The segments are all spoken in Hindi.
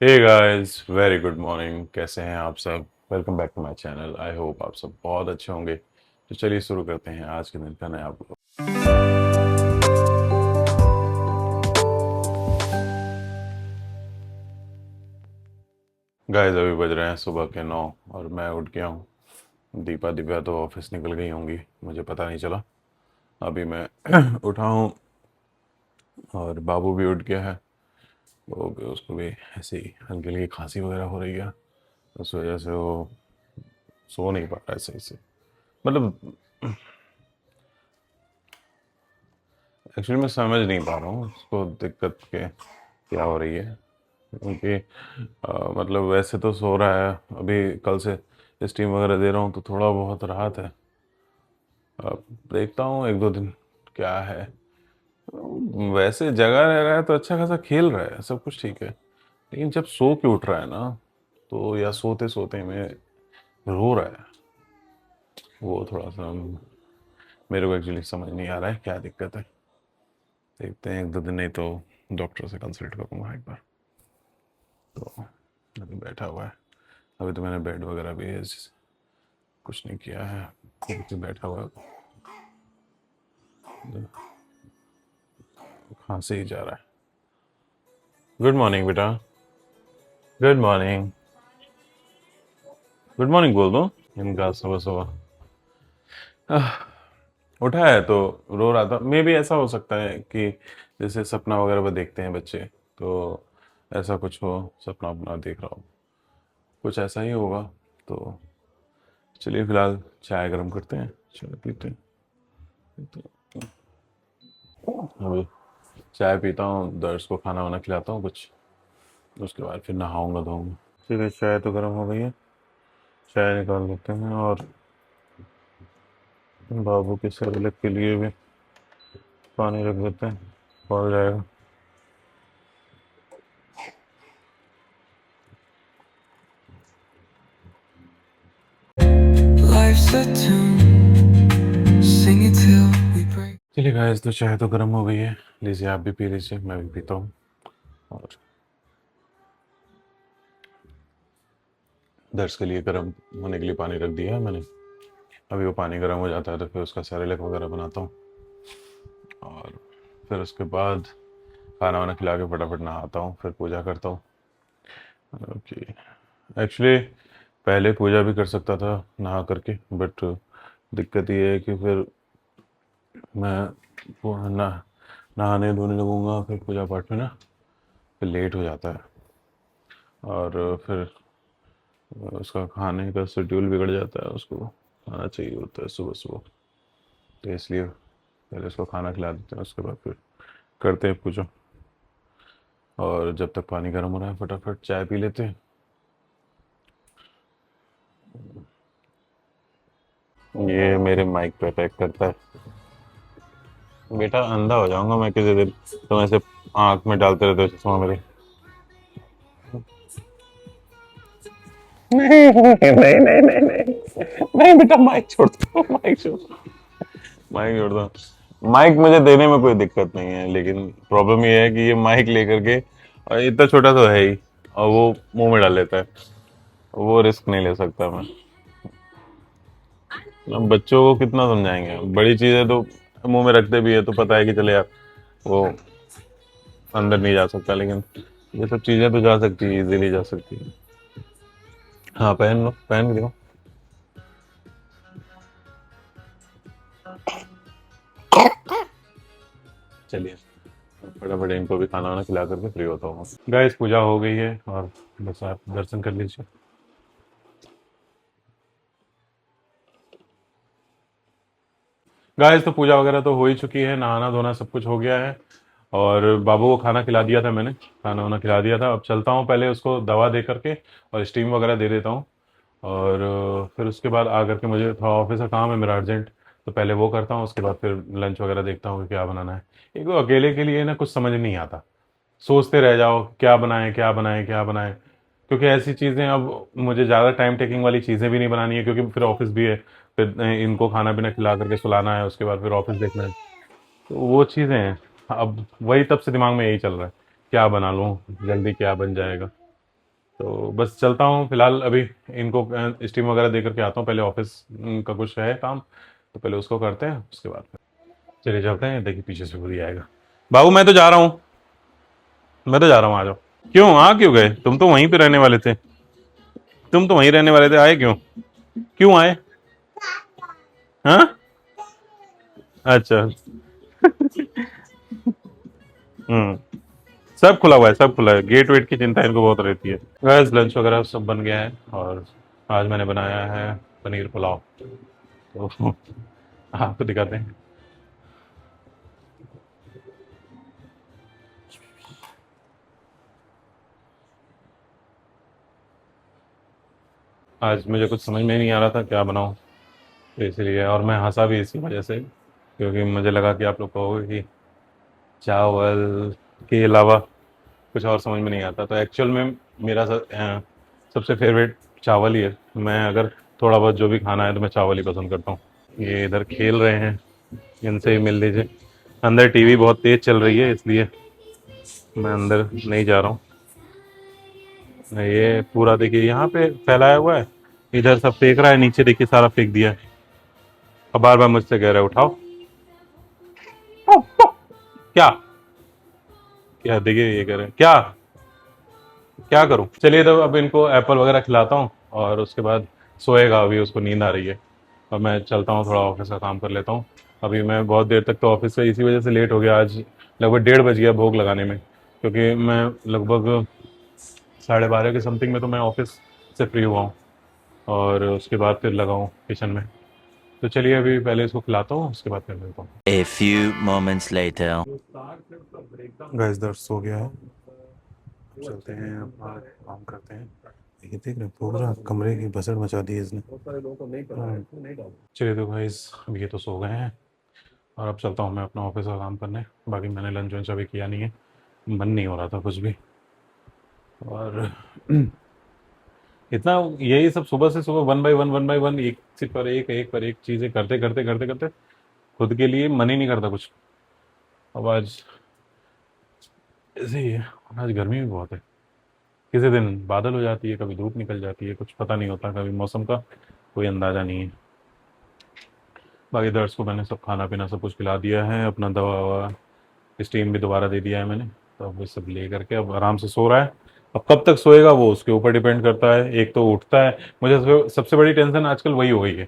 हे गाइस, वेरी गुड मॉर्निंग। कैसे हैं आप सब? Welcome back to my channel. I hope आप सब बहुत अच्छे होंगे। तो चलिए शुरू करते हैं आज के दिन का नया ब्लॉग। गाइस, अभी बज रहे हैं सुबह के 9 और मैं उठ गया हूँ। दीपा दिव्या तो ऑफिस निकल गई होंगी, मुझे पता नहीं चला। अभी मैं उठा हूँ और बाबू भी उठ गया है। वो भी, उसको भी ऐसी हल्की हल्की खांसी वगैरह हो रही है। उस वजह से वो सो नहीं पा रहा है सही से। मतलब एक्चुअली मैं समझ नहीं पा रहा हूँ उसको दिक्कत के क्या हो रही है। क्योंकि मतलब वैसे तो सो रहा है। अभी कल से स्टीम वगैरह दे रहा हूँ तो थोड़ा बहुत राहत है। अब देखता हूँ एक दो दिन क्या है। वैसे जगह रह रहा है तो अच्छा खासा खेल रहा है, सब कुछ ठीक है। लेकिन जब सो के उठ रहा है ना, तो या सोते सोते में रो रहा है, वो थोड़ा सा मेरे को एक्चुअली समझ नहीं आ रहा है क्या दिक्कत है। देखते हैं एक दो दिन, नहीं तो डॉक्टर से कंसल्ट करूँगा एक बार। तो अभी बैठा हुआ है। अभी तो मैंने बेड वगैरह भी कुछ नहीं किया है, खुद से बैठा हुआ है। खांसी ही जा रहा है। गुड मॉर्निंग बेटा। Good morning. गुड मॉर्निंग बोल दो इनका सुबह सुबह। आह, उठा है तो रो रहा था। मे भी ऐसा हो सकता है कि जैसे सपना वगैरह वो देखते हैं बच्चे, तो ऐसा कुछ हो, सपना अपना देख रहा हो, कुछ ऐसा ही होगा। तो चलिए फिलहाल चाय गर्म करते हैं, चाय पीते हैं। अभी चाय पीता हूँ, दर्श को खाना वाना खिलाता हूँ कुछ, उसके बाद फिर नहाऊंगा धोऊंगा। ठीक है, चाय तो गर्म हो गई है। चाय निकाल लेते हैं और बाबू के सेरेलैक के लिए भी पानी रख देते हैं, पड़ जाएगा। Life's a tune, sing it till we break। चलिए गाइस, तो चाय तो गर्म हो गई है, लीजिए आप भी पी लीजिए, मैं भी पीता हूँ। और दर्श के लिए गर्म होने के लिए पानी रख दिया है मैंने। अभी वो पानी गर्म हो जाता है तो फिर उसका सेरेलैक वगैरह बनाता हूँ और फिर उसके बाद खाना वाना खिला के फटाफट नहाता हूँ, फिर पूजा करता हूँ। ओके। एक्चुअली पहले पूजा भी कर सकता था नहा करके, बट दिक्कत ये है कि फिर मैं वो नहाने धोने लगूंगा, फिर पूजा पाठ में ना फिर लेट हो जाता है और फिर उसका खाने का शेड्यूल बिगड़ जाता है। उसको खाना चाहिए होता है सुबह सुबह, तो इसलिए पहले उसको खाना खिला देते हैं, उसके बाद फिर करते हैं पूजा। और जब तक पानी गर्म हो रहा है फटाफट चाय पी लेते हैं। ये मेरे माइक पे अटैक करता है। बेटा अंधा हो जाऊंगा मैं किसी दिन, तुम ऐसे आंख में डालते रहते हो चश्मा मेरे। नहीं नहीं नहीं नहीं नहीं नहीं बेटा, माइक छोड़ दो, माइक छोड़ दो, माइक छोड़ दो। माइक मुझे देने में कोई दिक्कत नहीं है, लेकिन प्रॉब्लम ये है कि ये माइक लेकर के, और इतना छोटा तो है ही, और वो मुंह में डाल लेता है। वो रिस्क नहीं ले सकता मैं। अब बच्चों को कितना समझाएंगे, बड़ी चीजें तो मुंह में रखते भी है तो पता है कि चले यार वो अंदर नहीं जा सकता, लेकिन ये सब चीजें तो जा सकती है, इजीली जा सकती है। हाँ, पहन लो, पहन के देखो। चलिए फटाफट इनको भी खाना वाना खिला करके फ्री होता हूँ। गाइस, पूजा हो गई है और बस आप दर्शन कर लीजिए। गाइस, तो पूजा वगैरह तो हो ही चुकी है, नहाना धोना सब कुछ हो गया है। और बाबू को खाना खिला दिया था मैंने, खाना वाना खिला दिया था। अब चलता हूँ, पहले उसको दवा दे करके और स्टीम वगैरह दे देता हूँ। और फिर उसके बाद आकर के मुझे थोड़ा ऑफिस का काम है मेरा अर्जेंट, तो पहले वो करता हूँ, उसके बाद फिर लंच वगैरह देखता हूँ कि क्या बनाना है। एक तो अकेले के लिए ना कुछ समझ नहीं आता, सोचते रह जाओ क्या बनाएं क्या बनाएं क्या बनाएं। क्योंकि ऐसी चीज़ें अब मुझे ज़्यादा टाइम टेकिंग वाली चीज़ें भी नहीं बनानी है, क्योंकि फिर ऑफिस भी है, फिर इनको खाना पीना खिला करके सुलाना है, उसके बाद फिर ऑफिस देखना है। तो वो चीज़ें हैं। अब वही तब से दिमाग में यही चल रहा है, क्या बना लूँ, जल्दी क्या बन जाएगा। तो बस चलता हूँ फिलहाल, अभी इनको स्टीम वगैरह दे करके आता हूँ, पहले ऑफिस का कुछ है काम, तो पहले उसको करते हैं, उसके बाद फिर चले जाते हैं। देखिए पीछे से खुद ही आएगा। बाबू मैं तो जा रहा हूँ, मैं तो जा रहा हूँ, आ जाओ। क्यों आ क्यों गए? तुम तो वहीं पे रहने वाले थे, तुम तो वहीं रहने वाले थे, आए क्यों? क्यों आए? हाँ, अच्छा। हम्म। सब खुला हुआ है, सब खुला है, गेट वेट की चिंता इनको बहुत रहती है। बस लंच वगैरह सब बन गया है, और आज मैंने बनाया है पनीर पुलाव, तो आपको दिखाते हैं। आज मुझे कुछ समझ में नहीं आ रहा था क्या बनाऊं, तो इसलिए, और मैं हंसा भी इसी वजह से, क्योंकि मुझे लगा कि आप लोग कहोगे कि चावल के अलावा कुछ और समझ में नहीं आता, तो एक्चुअल में मेरा सबसे फेवरेट चावल ही है। मैं अगर थोड़ा बहुत जो भी खाना है तो मैं चावल ही पसंद करता हूँ। ये इधर खेल रहे हैं, इनसे ही मिल लीजिए। अंदर टीवी बहुत तेज चल रही है, इसलिए मैं अंदर नहीं जा रहा हूँ। ये पूरा देखिए यहाँ पे फैलाया हुआ है, इधर सब फेंक रहा है, नीचे देखिए सारा फेंक दिया है, और बार बार मुझसे कह रहा है उठाओ। क्या? क्या देखिए ये कह रहे हैं क्या? क्या करूं? चलिए तो अब इनको एप्पल वगैरह खिलाता हूँ, और उसके बाद सोएगा, अभी उसको नींद आ रही है। और मैं चलता हूँ, थोड़ा ऑफिस का काम कर लेता हूँ। अभी मैं बहुत देर तक तो ऑफिस से इसी वजह से लेट हो गया आज, लगभग 1:30 बज गया भोग लगाने में, क्योंकि मैं लगभग 12:30 के समथिंग में तो मैं ऑफिस से फ्री हुआ हूँ, और उसके बाद फिर लगा हूँ किचन में। तो चलिए अभी पहले इसको खिलाता हूँ, उसके बाद फिर मिलता हूँ। A few moments later. Gas दर्द सो गया है, चलते हैं अपना काम करते हैं। ये देख रहे हैं, पूरा कमरे की भसड़ मचा दी है इसने। चलिए तो गाइस अब ये तो सो गए हैं, और अब चलता हूँ मैं अपना ऑफिस का काम करने। बाकी मैंने लंच वंच अभी किया नहीं है, मन नहीं हो रहा था कुछ भी, और इतना यही सब सुबह से सुबह वन बाय वन, एक से पर एक, एक पर एक चीजें करते करते करते करते खुद के लिए मन ही नहीं करता कुछ। अब आज ऐसे ही है, आज गर्मी भी बहुत है, किसी दिन बादल हो जाती है, कभी धूप निकल जाती है, कुछ पता नहीं होता, कभी मौसम का कोई अंदाजा नहीं है। बाकी दर्श को मैंने सब खाना पीना सब कुछ पिला दिया है, अपना दवा ववा स्टीम भी दोबारा दे दिया है मैंने, तो अब वो सब ले करके अब आराम से सो रहा है। अब कब तक सोएगा वो उसके ऊपर डिपेंड करता है, एक तो उठता है, मुझे सबसे बड़ी टेंशन आजकल वही हो गई है।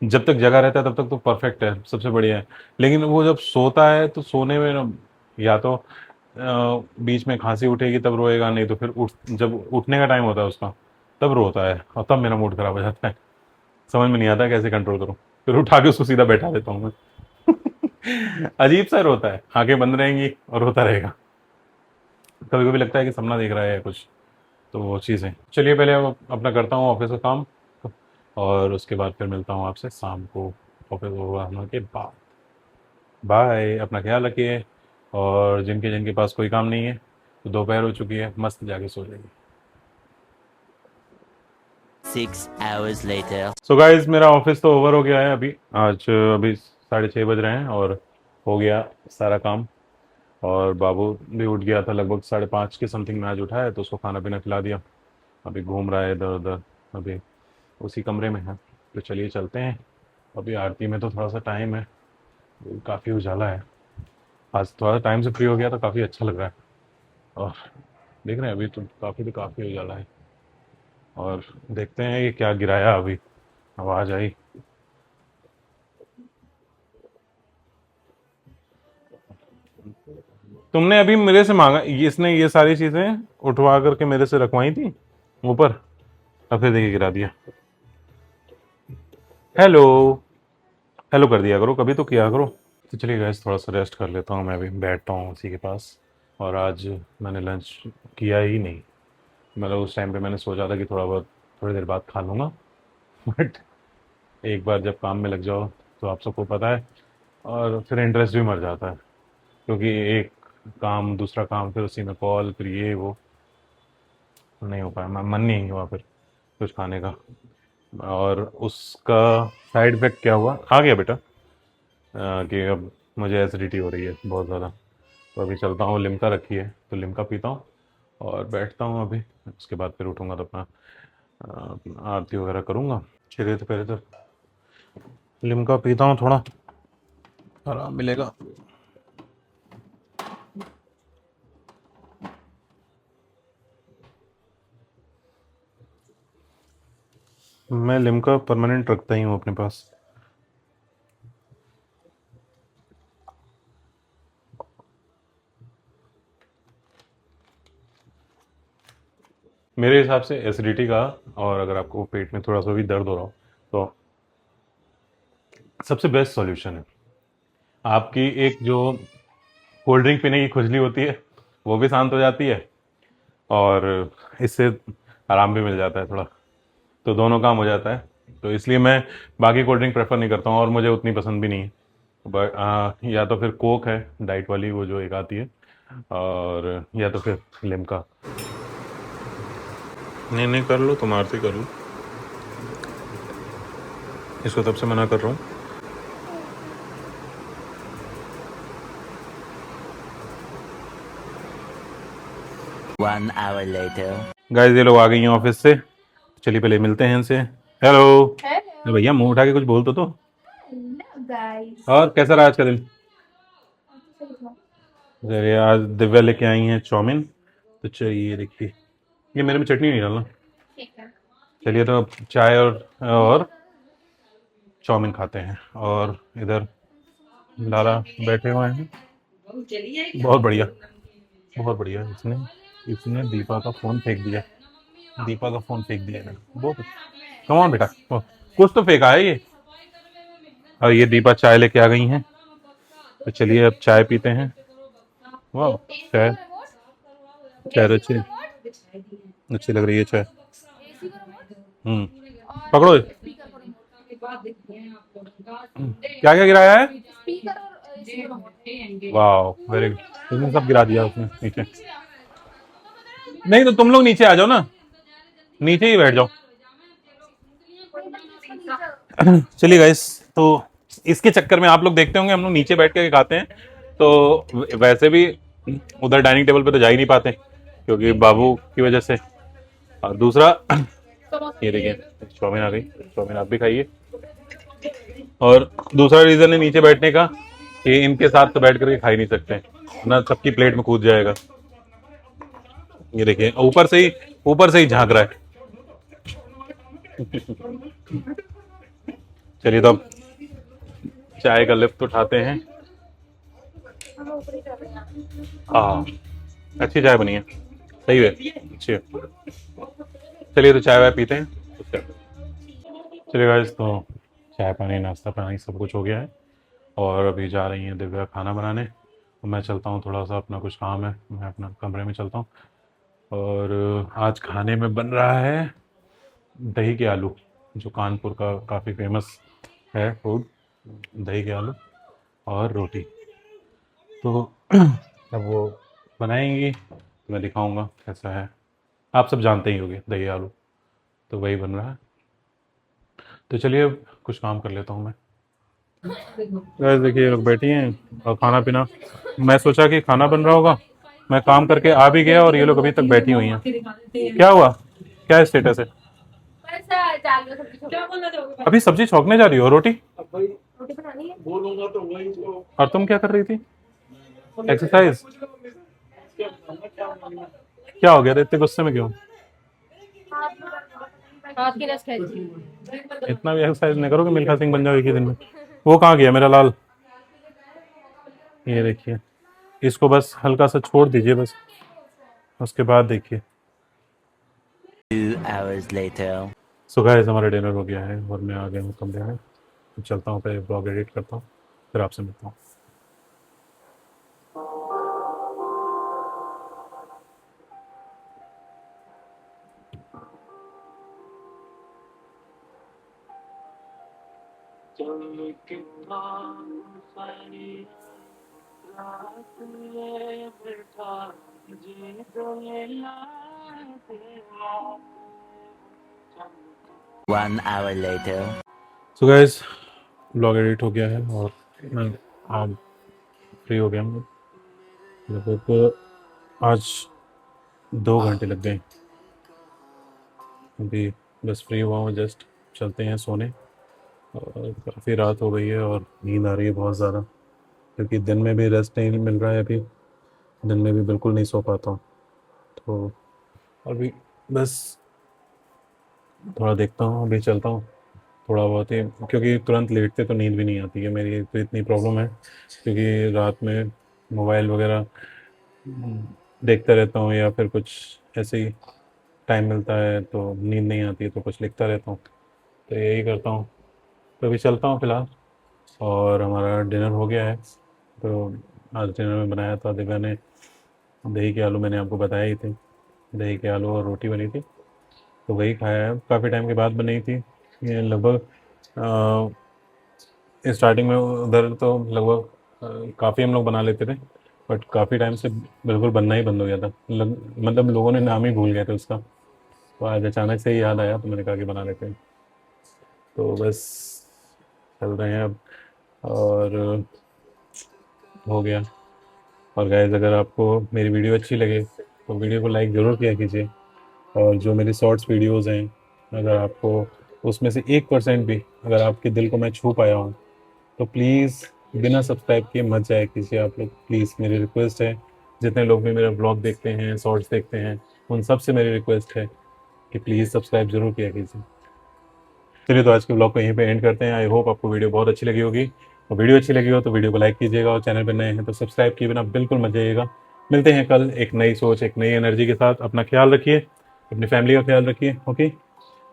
जब तक जगा रहता है तब तक तो परफेक्ट है, सबसे बढ़िया है, लेकिन वो जब सोता है तो सोने में ना, या तो बीच में खांसी उठेगी तब रोएगा, नहीं तो फिर जब उठने का टाइम होता है उसका तब रोता है, और तब मेरा मूड खराब हो जाता है। समझ में नहीं आता कैसे कंट्रोल करूं, फिर उठा के उसको सीधा बैठा देता हूँ मैं। अजीब सा रोता है, आंखें बंद रहेंगी और रोता रहेगा। कभी कभी लगता है कि सपना देख रहा है कुछ, तो वो चीज़ है। चलिए पहले अब अपना करता हूँ ऑफिस का काम, और उसके बाद फिर मिलता हूँ आपसे शाम को ऑफिस होने के बाद। बाय, अपना ख्याल रखिए, और जिनके जिनके पास कोई काम नहीं है तो दोपहर हो चुकी है, मस्त जाके सो जाइए। 6 hours later. सो गाइस मेरा ऑफिस तो ओवर हो गया है अभी, आज अभी 6:30 बज रहे हैं, और हो गया सारा काम। और बाबू भी उठ गया था लगभग 5:30 के समथिंग में, आज उठा है तो उसको खाना पीना खिला दिया, अभी घूम रहा है इधर उधर, अभी उसी कमरे में है। तो चलिए चलते हैं, अभी आरती में तो थोड़ा सा टाइम है, काफ़ी उजाला है, आज थोड़ा टाइम से फ्री हो गया तो काफ़ी अच्छा लग रहा है। और देख रहे हैं अभी तो काफ़ी उजाला है, और देखते हैं ये क्या गिराया अभी, आवाज़ आई। तुमने अभी मेरे से मांगा, इसने ये सारी चीज़ें उठवा करके मेरे से रखवाई थी ऊपर, अब फिर देखिए गिरा दिया। हेलो, हेलो कर दिया करो, कभी तो किया करो। तो चलिए गैस थोड़ा सा रेस्ट कर लेता हूँ, मैं भी बैठता हूँ उसी के पास। और आज मैंने लंच किया ही नहीं, मतलब उस टाइम पे मैंने सोचा था कि थोड़ा बहुत थोड़ी देर बाद खा लूँगा, बट एक बार जब काम में लग जाओ तो आप सबको पता है, और फिर इंटरेस्ट भी मर जाता है, क्योंकि एक काम दूसरा काम, फिर उसी में कॉल, फिर ये वो, नहीं हो पाया, मन नहीं हुआ फिर कुछ खाने का। और उसका साइड इफेक्ट क्या हुआ, आ गया बेटा, कि अब मुझे एसिडिटी हो रही है बहुत ज़्यादा। तो अभी चलता हूँ, लिम्का रखी है तो लिम्का पीता हूँ, और बैठता हूँ अभी, उसके बाद फिर उठूँगा तो अपना आरती वगैरह करूँगा। चलिए तो पहले तो लिम्का पीता हूँ, थोड़ा आराम मिलेगा। मैं लिम्का परमानेंट रखता ही हूँ अपने पास। मेरे हिसाब से एसिडिटी का, और अगर आपको पेट में थोड़ा सा भी दर्द हो रहा हो, तो सबसे बेस्ट सॉल्यूशन है आपकी एक जो कोल्ड ड्रिंक पीने की खुजली होती है, वो भी शांत हो जाती है, और इससे आराम भी मिल जाता है थोड़ा, तो दोनों काम हो जाता है। तो इसलिए मैं बाकी कोल्ड ड्रिंक प्रेफर नहीं करता हूँ, और मुझे उतनी पसंद भी नहीं है। बट या तो फिर कोक है डाइट वाली, वो जो एक आती है, और या तो फिर लिम्का। नहीं नहीं, कर लो, तुम आरती कर लो, इसको तब से मना कर रहा हूँ। 1 hour later. गाइस ये लोग आ गई हैं ऑफिस से, चलिए पहले मिलते हैं इनसे। हेलो। हेलो भैया मुंह उठा के कुछ बोल तो। गाइस। और कैसा रहा आज का दिन? अरे आज दिव्या लेके आई हैं चाउमीन, तो चलिए देखिए, ये मेरे में चटनी नहीं डालना। ठीक है। चलिए तो अब चाय और चाउमीन खाते हैं। और इधर लाला बैठे हुए हैं। बहुत बढ़िया, बहुत बढ़िया। इसने इसने दीपा का फोन फेंक दिया, दीपा का फोन फेंक दिया है। बहुत कमाल बेटा, कुछ तो फेंका है ये। और ये दीपा चाय लेके आ गई हैं, तो चलिए अब चाय पीते हैं। वाह, चाय चाय तो अच्छी अच्छी लग रही है चाय। पकड़ो। क्या क्या गिराया है? स्पीकर और एसी का रिमोट। वाह वेरी गुड, तुमने सब गिरा दिया उसने नीचे। नहीं तो तुम लोग नीचे आ जाओ ना, नीचे ही बैठ जाओ। चलिए गाइस, तो इसके चक्कर में आप लोग देखते होंगे हम लोग नीचे बैठ के खाते हैं, तो वैसे भी उधर डाइनिंग टेबल पे तो जा ही नहीं पाते क्योंकि बाबू की वजह से। और दूसरा, ये देखिए चाउमीन आ गई, चाउमीन आप भी खाइए। और दूसरा रीजन है नीचे बैठने का, कि इनके साथ तो बैठ करके खा ही नहीं सकते ना, सबकी प्लेट में कूद जाएगा। ये देखिए ऊपर से ही झांक रहा है। चलिए तो अब चाय का लिफ्ट उठाते हैं। हाँ, अच्छी चाय बनी है, सही है, अच्छी है। चलिए तो चाय वाय पीते हैं उसके बाद। चलिए गाइस, तो चाय पानी नाश्ता पानी सब कुछ हो गया है, और अभी जा रही हैं दिव्या खाना बनाने। तो मैं चलता हूँ, थोड़ा सा अपना कुछ काम है, मैं अपना कमरे में चलता हूँ। और आज खाने में बन रहा है दही के आलू, जो कानपुर का काफ़ी फेमस है फूड, दही के आलू और रोटी। तो अब वो बनाएंगी तो मैं दिखाऊंगा कैसा है। आप सब जानते ही होंगे दही आलू, तो वही बन रहा है। तो चलिए अब कुछ काम कर लेता हूँ मैं। गाइस देखिए ये लोग बैठी हैं और खाना पीना, मैं सोचा कि खाना बन रहा होगा, मैं काम करके आ भी गया और ये लोग अभी तक बैठी हुई हैं। क्या हुआ, क्या स्टेटस है? अभी सब्जी छौंकने जा रही हो, रोटी रोटी बनानी है। और तुम क्या कर रही थी? एक्सरसाइज? क्या हो गया, इतने गुस्से में क्यों? हाथ की नस खींची। इतना भी एक्सरसाइज नहीं करो कि मिल्खा सिंह बन जाओ एक ही दिन में। वो कहाँ गया मेरा लाल? ये देखिए, इसको बस हल्का सा छोड़ दीजिए बस, उसके बाद देखिए। 2 hours later. सो गाइस हमारा डिनर हो गया है और मैं आ गया हूँ कमरे में। चलता हूँ, पहले ब्लॉग एडिट करता हूँ, फिर आपसे मिलता हूँ। One hour later. So guys blog edit हो गया है और मैं आज फ्री हो गया हूँ। लगभग आज 2 घंटे लग गए। अभी बस फ्री हुआ हूँ जस्ट, चलते हैं सोने। और काफ़ी रात हो गई है और नींद आ रही है बहुत ज़्यादा, क्योंकि दिन में भी रेस्ट नहीं मिल रहा है अभी, दिन में भी बिल्कुल नहीं सो पाता हूँ। तो अभी बस थोड़ा देखता हूँ, अभी चलता हूँ थोड़ा बहुत ही, क्योंकि तुरंत लेटते तो नींद भी नहीं आती है, मेरी तो इतनी प्रॉब्लम है। क्योंकि रात में मोबाइल वगैरह देखता रहता हूँ, या फिर कुछ ऐसे ही टाइम मिलता है तो नींद नहीं आती है, तो कुछ लिखता रहता हूँ, तो यही करता हूँ। तो अभी चलता हूँ फ़िलहाल। और हमारा डिनर हो गया है। तो आज डिनर में बनाया था दिव्या ने दही के आलू, मैंने आपको बताया ही थे, दही के आलू और रोटी बनी थी, तो वही खाया है। काफ़ी टाइम के बाद बनी थी ये, लगभग स्टार्टिंग में उधर तो लगभग काफ़ी हम लोग बना लेते थे, बट काफ़ी टाइम से बिल्कुल बनना ही बंद हो गया था, मतलब लोगों ने नाम ही भूल गए थे उसका। तो आज अचानक से ही याद आया, तो मैंने कहा कि बना लेते हैं। तो बस चल रहे हैं अब। और हो गया। और गाइस, अगर आपको मेरी वीडियो अच्छी लगे तो वीडियो को लाइक ज़रूर किया कीजिए। और जो मेरी शॉर्ट्स वीडियोज़ हैं, अगर आपको उसमें से 1% भी अगर आपके दिल को मैं छू पाया हूँ, तो प्लीज़ बिना सब्सक्राइब किए मत जाया कीजिए आप लोग, प्लीज़ मेरी रिक्वेस्ट है। जितने लोग भी मेरा ब्लॉग देखते हैं, शॉर्ट्स देखते हैं, उन सब से मेरी रिक्वेस्ट है कि प्लीज़ सब्सक्राइब ज़रूर किया कीजिए। चलिए, तो आज के ब्लॉग को यहीं पे एंड करते हैं। आई होप आपको वीडियो बहुत अच्छी लगी होगी, और वीडियो अच्छी लगी हो तो वीडियो को लाइक कीजिएगा, और चैनल पर नए हैं तो सब्सक्राइब किए बिना बिल्कुल मत जाइएगा। मिलते हैं कल एक नई सोच, एक नई एनर्जी के साथ। अपना ख्याल रखिए, अपनी फैमिली का ख्याल रखिए। Okay,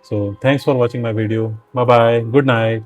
so thanks for watching my video. Bye bye, good night.